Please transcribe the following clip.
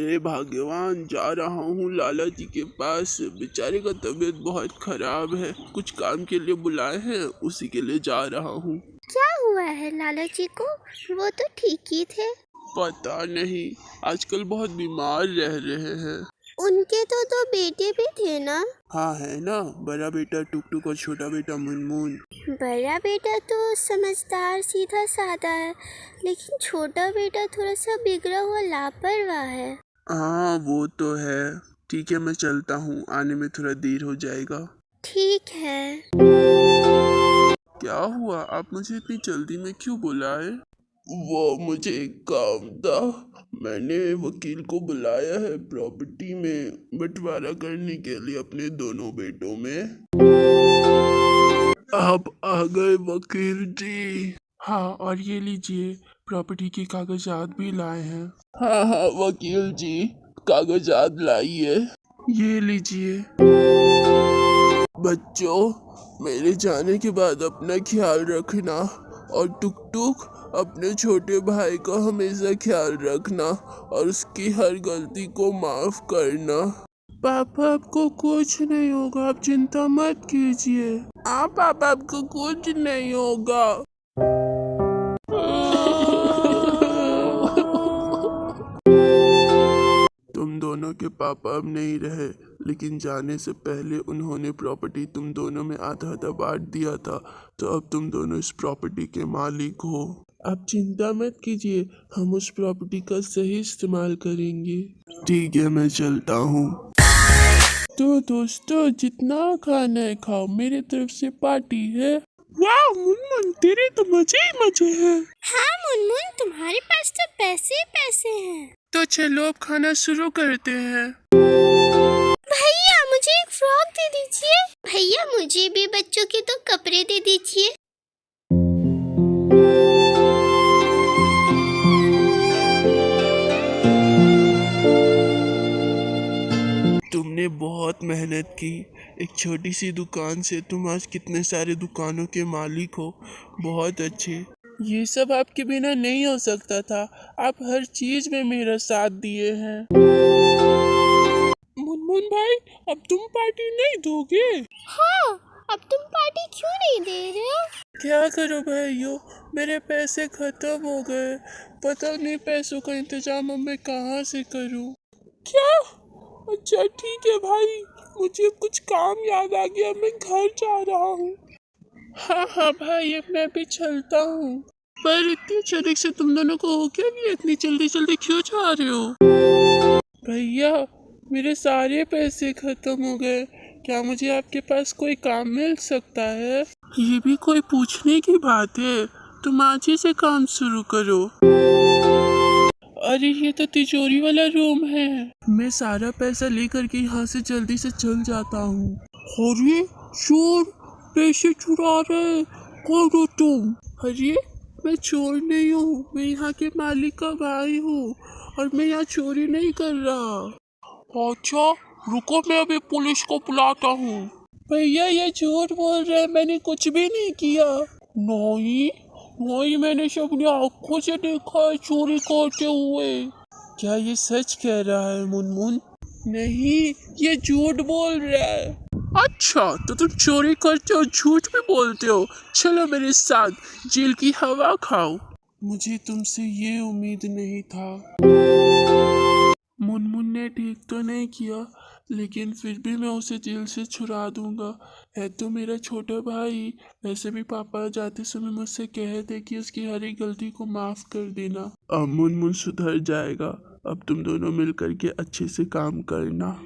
अरे भाग्यवान, जा रहा हूँ लाला जी के पास। बेचारे का तबीयत बहुत खराब है, कुछ काम के लिए बुलाए हैं, उसी के लिए जा रहा हूँ। क्या हुआ है लाला जी को? वो तो ठीक ही थे। पता नहीं, आजकल बहुत बीमार रह रहे हैं। उनके तो दो बेटे भी थे ना? हाँ है ना, बड़ा बेटा टुकटुक और छोटा बेटा मुनमुन। बड़ा बेटा तो समझदार सीधा साधा है, लेकिन छोटा बेटा थोड़ा सा बिगड़ा हुआ लापरवाह है। हाँ वो तो है। ठीक है, मैं चलता हूँ, आने में थोड़ा देर हो जाएगा। ठीक है। क्या हुआ, आप मुझे इतनी जल्दी में क्यों बुलाए? वो मुझे एक काम था, मैंने वकील को बुलाया है प्रॉपर्टी में बंटवारा करने के लिए अपने दोनों बेटों में। आप आ गए वकील जी। हाँ, और ये लीजिए, प्रॉपर्टी के कागजात भी लाए हैं। हाँ हाँ वकील जी, कागजात लाइए। ये लीजिए। बच्चों, मेरे जाने के बाद अपना ख्याल रखना, और टुक टुक अपने छोटे भाई का हमेशा ख्याल रखना और उसकी हर गलती को माफ करना। पापा आपको कुछ नहीं होगा, आप चिंता मत कीजिए। हाँ पापा, आपको कुछ नहीं होगा। तुम दोनों के पापा अब नहीं रहे, लेकिन जाने से पहले उन्होंने प्रॉपर्टी तुम दोनों में आधा आधा बांट दिया था, तो अब तुम दोनों इस प्रॉपर्टी के मालिक हो। आप चिंता मत कीजिए, हम उस प्रॉपर्टी का सही इस्तेमाल करेंगे। ठीक है, मैं चलता हूँ। तो दोस्तों, जितना खाना है खाओ, मेरे तरफ से पार्टी है। वाह मुनमुन, तेरे तो मजे ही मजे हैं। हाँ मुनमुन, तुम्हारे पास तो पैसे ही पैसे हैं। तो चलो अब खाना शुरू करते हैं। भैया मुझे एक फ्रॉक दे दीजिए। भैया मुझे भी बच्चों के तो कपड़े दे दीजिए। तुमने बहुत मेहनत की, एक छोटी सी दुकान से तुम आज कितने सारे दुकानों के मालिक हो। बहुत अच्छे। ये सब आपके बिना नहीं हो सकता था, आप हर चीज में मेरा साथ दिए हैं। मुनमुन भाई, अब तुम पार्टी नहीं दोगे? हाँ, अब तुम पार्टी क्यों नहीं दे रहे हो? क्या करो भाइयों, मेरे पैसे खत्म हो गए, पता नहीं पैसों का इंतजाम अब मैं कहाँ से करूँ। क्या? अच्छा ठीक है भाई, मुझे कुछ काम याद आ गया, मैं घर जा रहा हूँ। हाँ हाँ भाई, अब मैं भी चलता हूँ। पर इतनी अचानक से तुम दोनों को हो क्या गया, इतनी जल्दी जल्दी क्यों जा रहे हो? भैया, मेरे सारे पैसे खत्म हो गए, क्या मुझे आपके पास कोई काम मिल सकता है? ये भी कोई पूछने की बात है, तुम आज ही से काम शुरू करो। अरे ये तो तिजोरी वाला रूम है, मैं सारा पैसा लेकर के यहाँ से जल्दी से चल जाता हूँ। अरे चोर, पैसे चुरा रहे, कौन हो तुम? अरे मैं चोर नहीं हूँ, मैं यहाँ के मालिक का भाई हूँ और मैं यहाँ चोरी नहीं कर रहा। अच्छा रुको, मैं अभी पुलिस को बुलाता हूँ। भैया ये झूठ बोल रहे हैं, मैंने कुछ भी नहीं किया। नहीं नहीं, मैंने अपनी आंखों से देखा है चोरी करते हुए। क्या ये सच कह रहा है मुनमुन? नहीं, ये झूठ बोल रहा है। अच्छा, तो तुम चोरी करते हो, झूठ भी बोलते हो। चलो मेरे साथ जेल की हवा खाओ। मुझे तुमसे ये उम्मीद नहीं था। मुनमुन ने ठीक तो नहीं किया, लेकिन फिर भी मैं उसे जेल से छुड़ा दूंगा। है तो मेरा छोटा भाई, वैसे भी पापा जाते समय मुझसे कह दे कि उसकी हर एक गलती को माफ कर देना। अब मुनमुन सुधर जाएगा, अब तुम दोनों मिल करके अच्छे से काम करना।